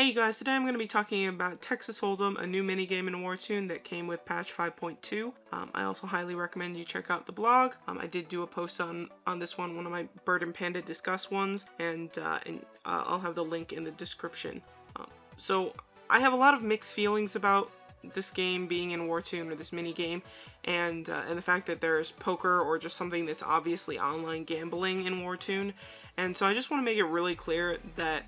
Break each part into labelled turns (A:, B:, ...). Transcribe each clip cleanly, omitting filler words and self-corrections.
A: Hey you guys, today I'm going to be talking about Texas Hold'em, a new minigame in Wartune that came with patch 5.2. I also highly recommend you check out the blog. I did do a post on this one of my Bird and Panda Discuss ones, and I'll have the link in the description. So I have a lot of mixed feelings about this game being in Wartune, or this minigame, and the fact that there's poker or just something that's obviously online gambling in Wartune. And so I just want to make it really clear that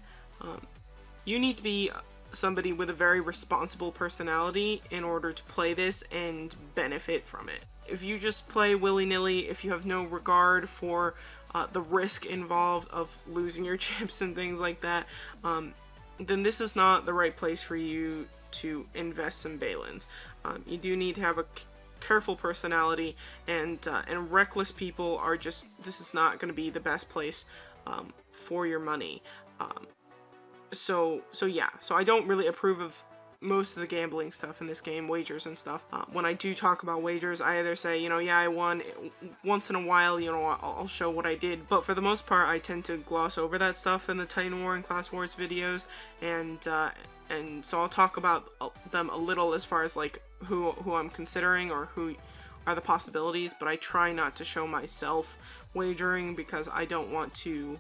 A: you need to be somebody with a very responsible personality in order to play this and benefit from it. If you just play willy-nilly, if you have no regard for the risk involved of losing your chips and things like that, then this is not the right place for you to invest some Balins. You do need to have a careful personality, and reckless people are just, this is not going to be the best place for your money. So I don't really approve of most of the gambling stuff in this game, wagers and stuff. When I do talk about wagers, I either say, yeah, I won. Once in a while, I'll show what I did. But for the most part, I tend to gloss over that stuff in the Titan War and Class Wars videos, and so I'll talk about them a little as far as like who I'm considering or who are the possibilities. But I try not to show myself wagering because I don't want to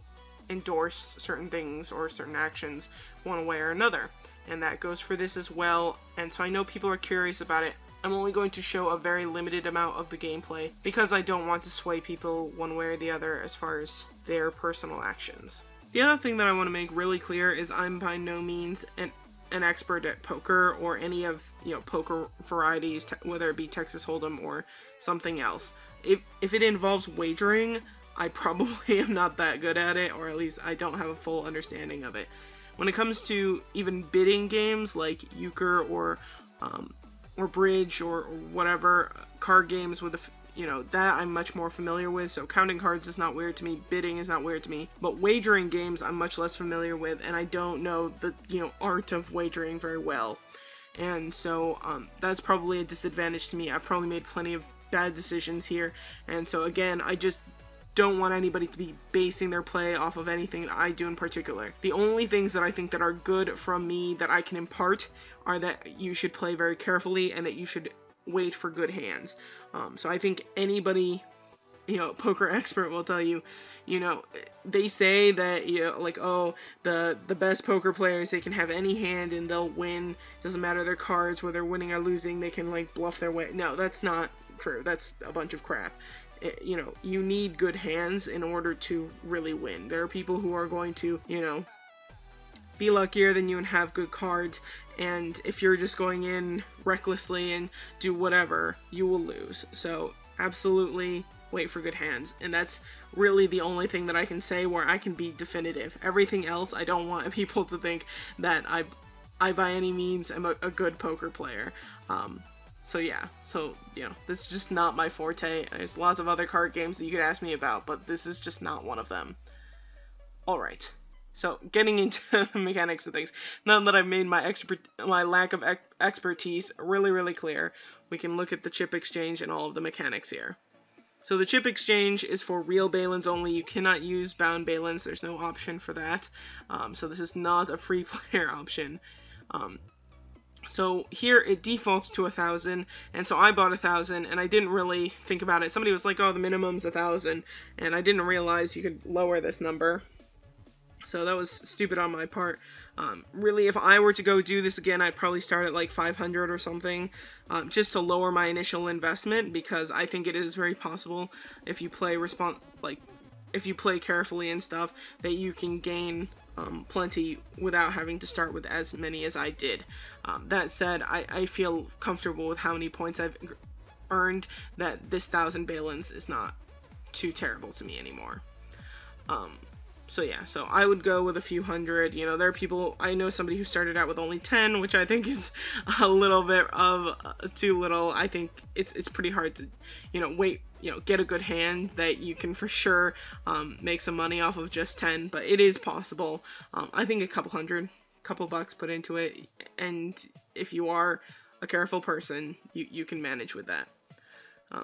A: endorse certain things or certain actions one way or another, and that goes for this as well. And so I know people are curious about it. I'm only going to show a very limited amount of the gameplay because I don't want to sway people one way or the other as far as their personal actions. The other thing that I want to make really clear is I'm by no means an expert at poker or any of poker varieties, whether it be Texas Hold'em or something else. If it involves wagering, I probably am not that good at it, or at least I don't have a full understanding of it. When it comes to even bidding games like euchre or bridge or whatever, card games with that I'm much more familiar with. So counting cards is not weird to me, bidding is not weird to me, but wagering games I'm much less familiar with, and I don't know the art of wagering very well. And so that's probably a disadvantage to me. I've probably made plenty of bad decisions here, and so again, I just don't want anybody to be basing their play off of anything that I do in particular. The only things that I think that are good from me that I can impart are that you should play very carefully and that you should wait for good hands. So I think anybody, poker expert will tell you, they say that, the best poker players, they can have any hand and they'll win. Doesn't matter their cards, whether winning or losing, they can bluff their way. No, that's not true. That's a bunch of crap. You need good hands in order to really win. There are people who are going to, be luckier than you and have good cards, and if you're just going in recklessly and do whatever, you will lose. So absolutely wait for good hands, and that's really the only thing that I can say where I can be definitive. Everything else, I don't want people to think that I by any means am a good poker player. So that's just not my forte. There's lots of other card games that you could ask me about, but this is just not one of them. Alright, so getting into the mechanics of things. Now that I've made my lack of expertise really, really clear, we can look at the chip exchange and all of the mechanics here. So the chip exchange is for real Balins only. You cannot use bound Balins. There's no option for that. So this is not a free player option. So here it defaults to 1,000, and so I bought 1,000, and I didn't really think about it. Somebody was like, oh, the minimum's 1,000, and I didn't realize you could lower this number. So that was stupid on my part. Really, if I were to go do this again, I'd probably start at like 500 or something, just to lower my initial investment, because I think it is very possible if you play if you play carefully and stuff, that you can gain plenty without having to start with as many as I did. That said, I feel comfortable with how many points I've earned, that this 1,000 Balins is not too terrible to me anymore. So I would go with a few hundred. There are people, I know somebody who started out with only 10, which I think is a little bit of too little. I think it's pretty hard to, get a good hand that you can for sure make some money off of just 10, but it is possible. I think a couple bucks put into it, and if you are a careful person, you can manage with that.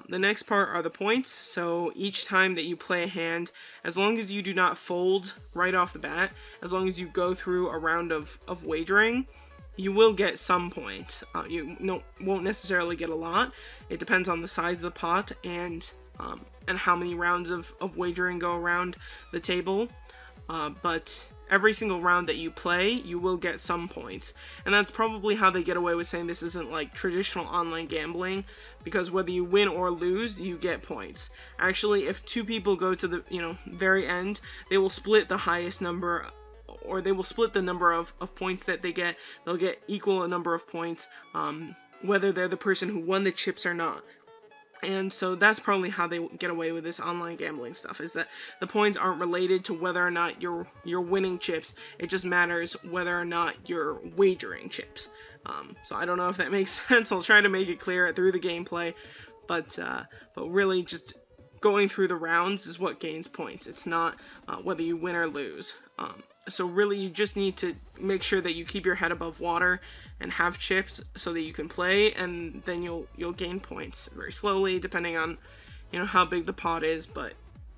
A: The next part are the points. So each time that you play a hand, as long as you do not fold right off the bat, as long as you go through a round of wagering, you will get some points. Won't necessarily get a lot. It depends on the size of the pot and how many rounds of wagering go around the table. But every single round that you play, you will get some points. And that's probably how they get away with saying this isn't like traditional online gambling, because whether you win or lose, you get points. Actually, if two people go to the very end, they will split the highest number, or they will split the number of points that they get. They'll get equal a number of points, whether they're the person who won the chips or not. And so that's probably how they get away with this online gambling stuff, is that the points aren't related to whether or not you're winning chips. It just matters whether or not you're wagering chips. So I don't know if that makes sense. I'll try to make it clear through the gameplay, but really just going through the rounds is what gains points. It's not whether you win or lose. So really you just need to make sure that you keep your head above water and have chips so that you can play, and then you'll gain points very slowly depending on how big the pot is, but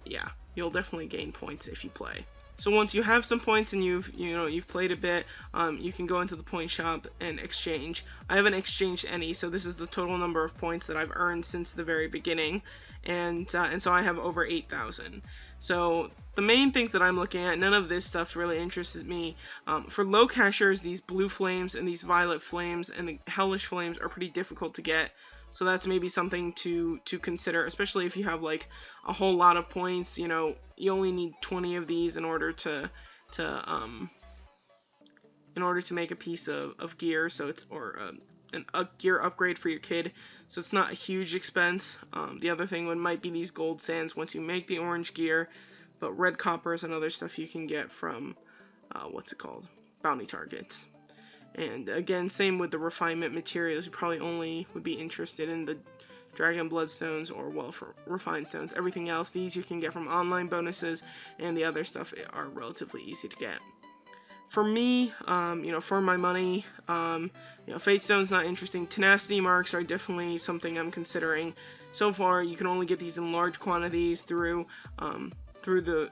A: yeah, you'll definitely gain points if you play. So once you have some points and you've played a bit, you can go into the point shop and exchange. I haven't exchanged any, so this is the total number of points that I've earned since the very beginning, and so I have over 8,000. So the main things that I'm looking at, none of this stuff really interests me. For low cashers, these blue flames and these violet flames and the hellish flames are pretty difficult to get. So that's maybe something to consider, especially if you have like a whole lot of points. You only need 20 of these in order to make a piece of gear. So it's a gear upgrade for your kid. So it's not a huge expense. The other thing might be these gold sands once you make the orange gear, but red coppers and other stuff you can get from bounty targets. And again, same with the refinement materials. You probably only would be interested in the dragon bloodstones or for refined stones. Everything else, these you can get from online bonuses, and the other stuff are relatively easy to get. For me, for my money, Fate Stone's not interesting. Tenacity marks are definitely something I'm considering. So far, you can only get these in large quantities through the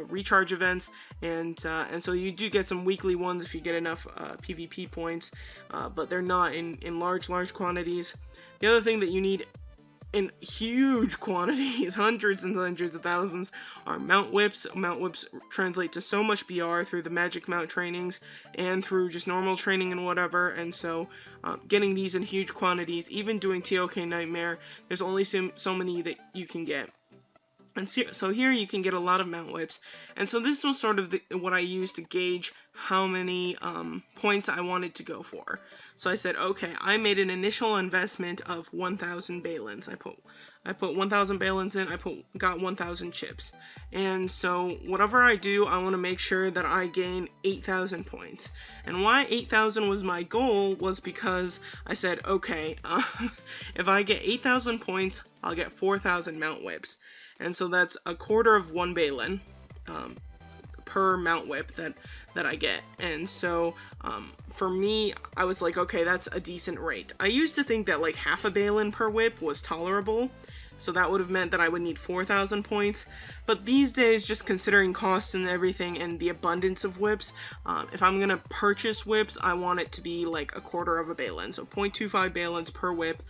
A: recharge events, and so you do get some weekly ones if you get enough PvP points, but they're not in large quantities. The other thing that you need in huge quantities, hundreds and hundreds of thousands, are mount whips. Mount whips translate to so much BR through the magic mount trainings and through just normal training and whatever, and so getting these in huge quantities, even doing TOK Nightmare, there's only so many that you can get. And so here you can get a lot of mount whips, and so this was sort of what I used to gauge how many points I wanted to go for. So I said, okay, I made an initial investment of 1,000 balins. I put 1,000 balins in. Got 1,000 chips, and so whatever I do, I want to make sure that I gain 8,000 points. And why 8,000 was my goal was because I said, okay, if I get 8,000 points, I'll get 4,000 mount whips. And so that's a quarter of one balin per mount whip that I get. And so for me, I was like, okay, that's a decent rate. I used to think that like half a balin per whip was tolerable, so that would have meant that I would need 4,000 points. But these days, just considering costs and everything and the abundance of whips, if I'm gonna purchase whips, I want it to be like a quarter of a balin, so 0.25 balins per whip.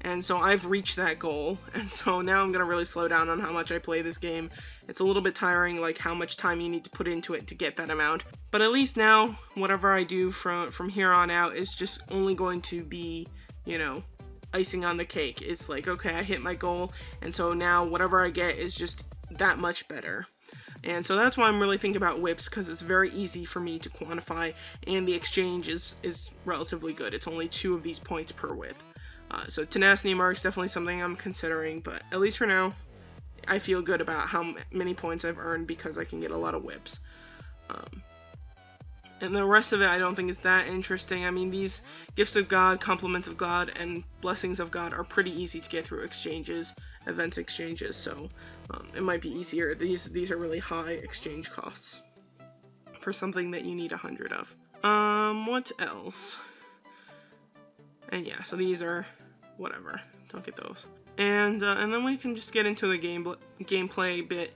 A: And so I've reached that goal, and so now I'm going to really slow down on how much I play this game. It's a little bit tiring, like how much time you need to put into it to get that amount. But at least now, whatever I do from here on out is just only going to be, icing on the cake. It's like, okay, I hit my goal, and so now whatever I get is just that much better. And so that's why I'm really thinking about whips, because it's very easy for me to quantify, and the exchange is relatively good. It's only 2 of these points per whip. So tenacity marks, definitely something I'm considering, but at least for now, I feel good about how many points I've earned because I can get a lot of whips. And the rest of it I don't think is that interesting. I mean, these Gifts of God, Compliments of God, and Blessings of God are pretty easy to get through exchanges, event exchanges, so it might be easier. These are really high exchange costs for something that you need 100 of. What else? And yeah, so these are whatever. don't get those. And then we can just get into the gameplay a bit.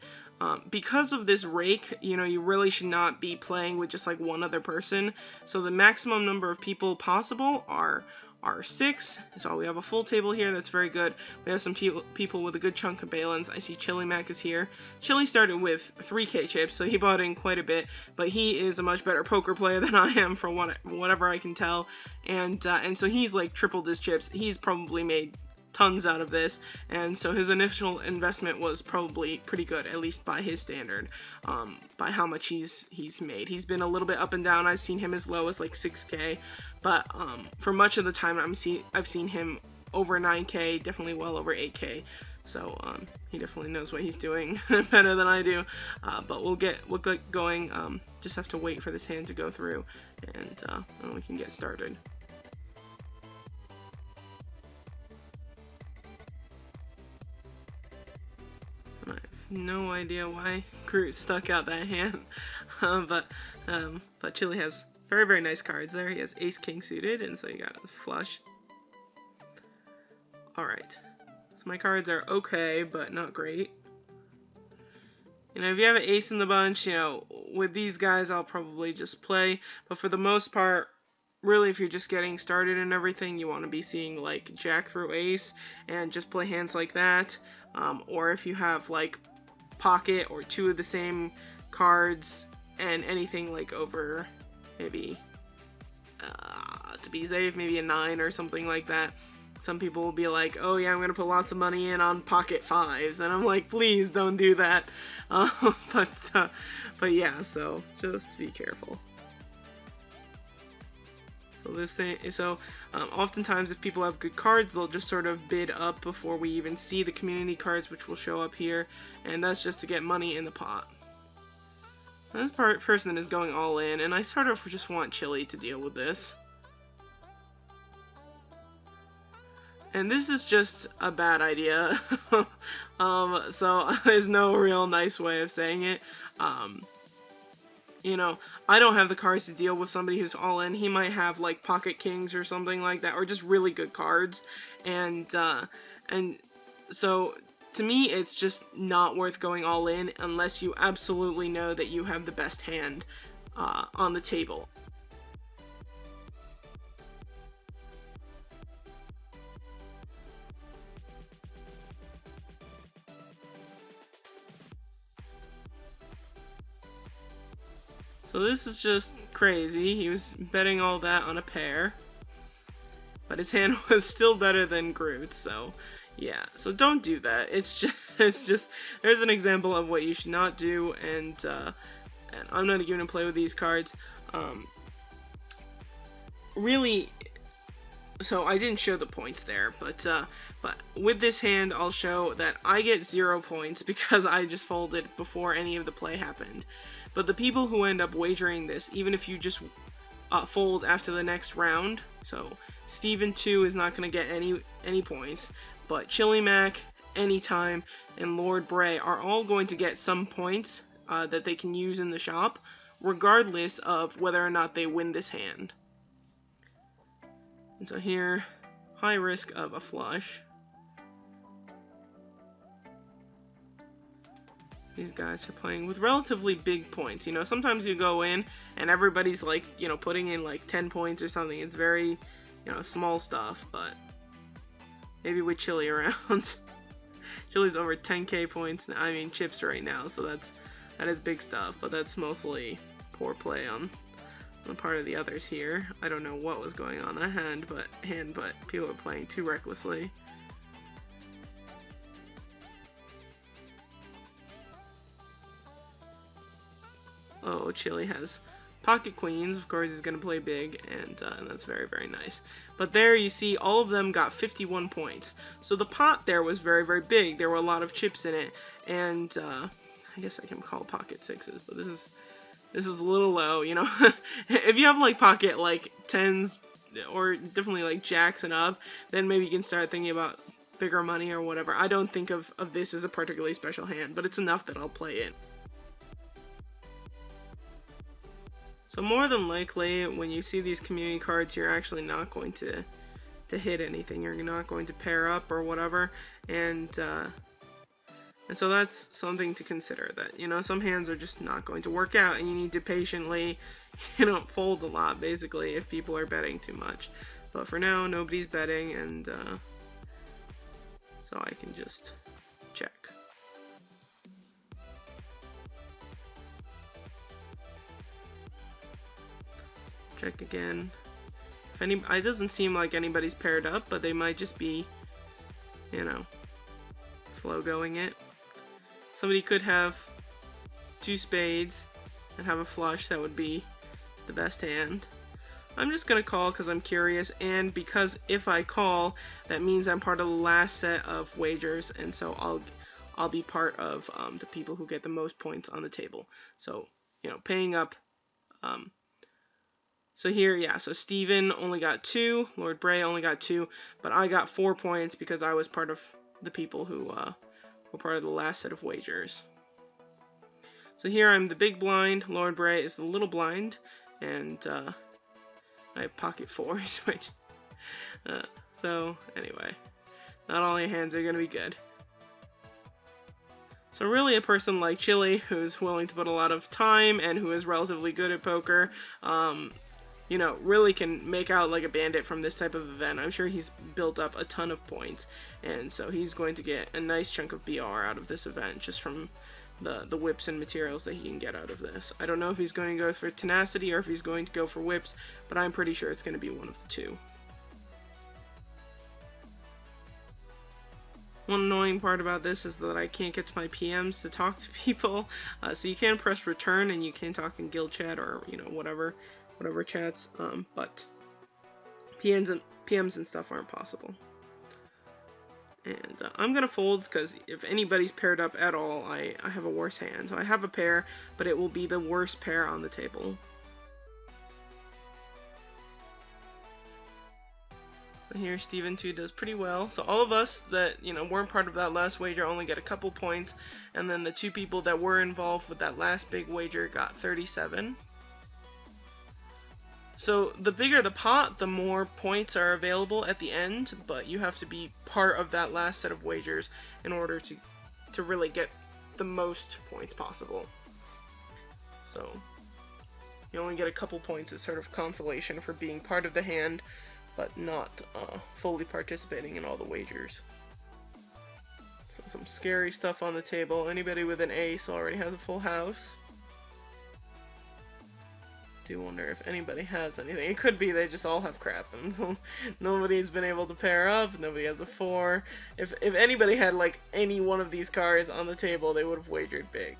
A: Because of this rake, you really should not be playing with just like one other person. So the maximum number of people possible are 6. So we have a full table here. That's very good. We have some people with a good chunk of balance. I see Chili Mac is here. Chili started with 3k chips, so he bought in quite a bit, but he is a much better poker player than I am from whatever I can tell. And so he's like tripled his chips. He's probably made tons out of this, and so his initial investment was probably pretty good, at least by his standard, by how much he's made. He's been a little bit up and down. I've seen him as low as like 6k, but for much of the time I've seen him over 9k, definitely well over 8k. So he definitely knows what he's doing better than I do. But we'll get going. Just have to wait for this hand to go through, and then we can get started. I have no idea why Groot stuck out that hand, but Chili has very, very nice cards there. He has Ace King suited, and so you got his flush. Alright, so my cards are okay, but not great. If you have an ace in the bunch, with these guys I'll probably just play, but for the most part, really, if you're just getting started and everything, you want to be seeing like Jack through Ace and just play hands like that. Or if you have like pocket or 2 of the same cards and anything like over maybe to be safe, maybe a 9 or something like that. Some people will be like, oh yeah, I'm gonna put lots of money in on pocket 5s, and I'm like, please don't do that. But yeah, so just be careful. So oftentimes if people have good cards, they'll just sort of bid up before we even see the community cards, which will show up here, and that's just to get money in the pot. This person is going all in, and I sort of just want Chili to deal with this. And this is just a bad idea. So there's no real nice way of saying it. I don't have the cards to deal with somebody who's all in. He might have like pocket kings or something like that, or just really good cards, and so to me it's just not worth going all in unless you absolutely know that you have the best hand on the table. So this is just crazy. He was betting all that on a pair, but his hand was still better than Groot's, so yeah. So don't do that. It's just there's an example of what you should not do, and I'm not even gonna play with these cards. Really, so I didn't show the points there, but with this hand I'll show that I get 0 points because I just folded before any of the play happened. But the people who end up wagering this, even if you just fold after the next round, so Steven 2 is not going to get any points, but Chili Mac, Anytime, and Lord Bray are all going to get some points that they can use in the shop, regardless of whether or not they win this hand. And so here, high risk of a flush. These guys are playing with relatively big points. Sometimes you go in and everybody's like, putting in like 10 points or something. It's very, small stuff, but maybe with Chili around. Chili's over 10k points, chips right now, so that is big stuff, but that's mostly poor play on the part of the others here. I don't know what was going on that hand, but people are playing too recklessly. Oh, Chili has pocket queens. Of course, he's going to play big, and that's very, very nice. But there you see all of them got 51 points. So the pot there was very, very big. There were a lot of chips in it, and I guess I can call pocket 6s, but this is a little low, If you have like pocket like 10s or definitely like jacks and up, then maybe you can start thinking about bigger money or whatever. I don't think of this as a particularly special hand, but it's enough that I'll play it. So more than likely, when you see these community cards, you're actually not going to hit anything. You're not going to pair up or whatever, and so that's something to consider, that, you know, some hands are just not going to work out, and you need to patiently, you know, fold a lot, basically, if people are betting too much. But for now, nobody's betting, and so I can just check. Check again. It doesn't seem like anybody's paired up, but they might just be, you know, slow going it. Somebody could have 2 spades and have a flush. That would be the best hand. I'm just gonna call because I'm curious, and because if I call, that means I'm part of the last set of wagers, and so I'll be part of the people who get the most points on the table. So, you know, paying up. So here, yeah, so Steven only got 2, Lord Bray only got 2, but I got 4 points because I was part of the people who were part of the last set of wagers. So here I'm the big blind, Lord Bray is the little blind, and I have pocket 4s, which, so anyway, not all your hands are going to be good. So really a person like Chili, who's willing to put a lot of time and who is relatively good at poker, you know, really can make out like a bandit from this type of event. I'm sure he's built up a ton of points, and so he's going to get a nice chunk of BR out of this event just from the whips and materials that he can get out of this. I don't know if he's going to go for tenacity or if he's going to go for whips, but I'm pretty sure it's going to be one of the two. One annoying part about this is that I can't get to my PMs to talk to people, so you can press return and you can talk in guild chat or, you know, whatever chats, but PMs and stuff aren't possible. And I'm gonna fold because if anybody's paired up at all, I have a worse hand. So I have a pair, but it will be the worst pair on the table. And here Steven 2 does pretty well. So all of us that, you know, weren't part of that last wager only get a couple points, and then the 2 people that were involved with that last big wager got 37. So the bigger the pot, the more points are available at the end, but you have to be part of that last set of wagers in order to really get the most points possible. So you only get a couple points as sort of consolation for being part of the hand, but not fully participating in all the wagers. So some scary stuff on the table. Anybody with an ace already has a full house. Do wonder if anybody has anything. It could be they just all have crap, and so nobody's been able to pair up. Nobody has a 4. If anybody had like any one of these cards on the table, they would have wagered big.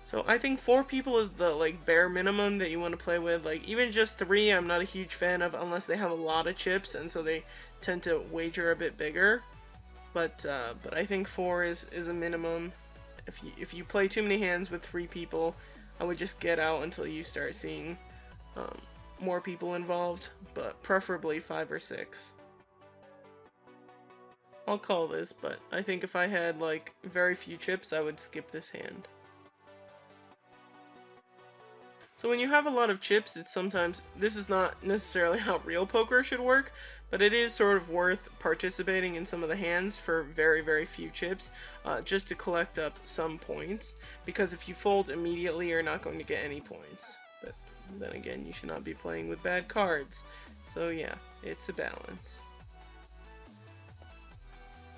A: So I think 4 people is the like bare minimum that you want to play with. Like even just 3, I'm not a huge fan of unless they have a lot of chips, and so they tend to wager a bit bigger. But I think 4 is a minimum. If you play too many hands with 3 people, I would just get out until you start seeing more people involved, but preferably 5 or 6. I'll call this, but I think if I had like very few chips, I would skip this hand. So when you have a lot of chips, it's sometimes, this is not necessarily how real poker should work, but it is sort of worth participating in some of the hands for very, very few chips, just to collect up some points, because if you fold immediately, you're not going to get any points. But then again, you should not be playing with bad cards. So yeah, it's a balance.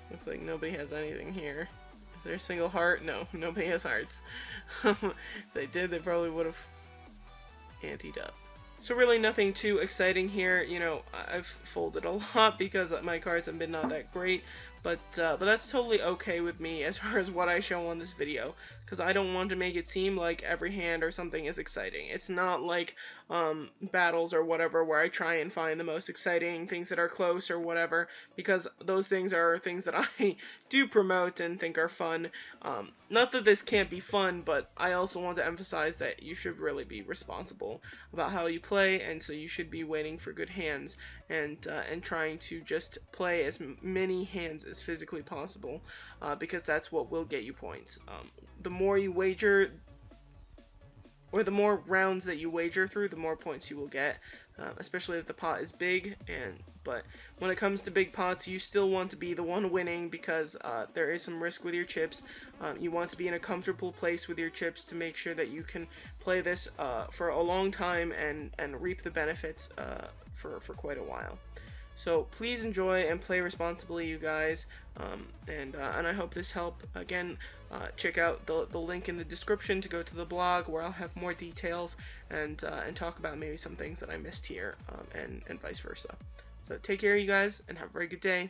A: Looks like nobody has anything here. Is there a single heart? No, nobody has hearts. If they did, they probably would have anteed up. So really nothing too exciting here. You know, I've folded a lot because my cards have been not that great, but that's totally okay with me as far as what I show on this video, because I don't want to make it seem like every hand or something is exciting. It's not like battles or whatever where I try and find the most exciting things that are close or whatever, because those things are things that I do promote and think are fun. Not that this can't be fun, but I also want to emphasize that you should really be responsible about how you play, and so you should be waiting for good hands and trying to just play as many hands as physically possible, because that's what will get you points. The more you wager, or the more rounds that you wager through, the more points you will get, especially if the pot is big. But when it comes to big pots, you still want to be the one winning, because there is some risk with your chips. You want to be in a comfortable place with your chips to make sure that you can play this for a long time and reap the benefits for quite a while. So please enjoy and play responsibly, you guys, and I hope this helped. Again, check out the link in the description to go to the blog, where I'll have more details and talk about maybe some things that I missed here, and vice versa. So take care, you guys, and have a very good day.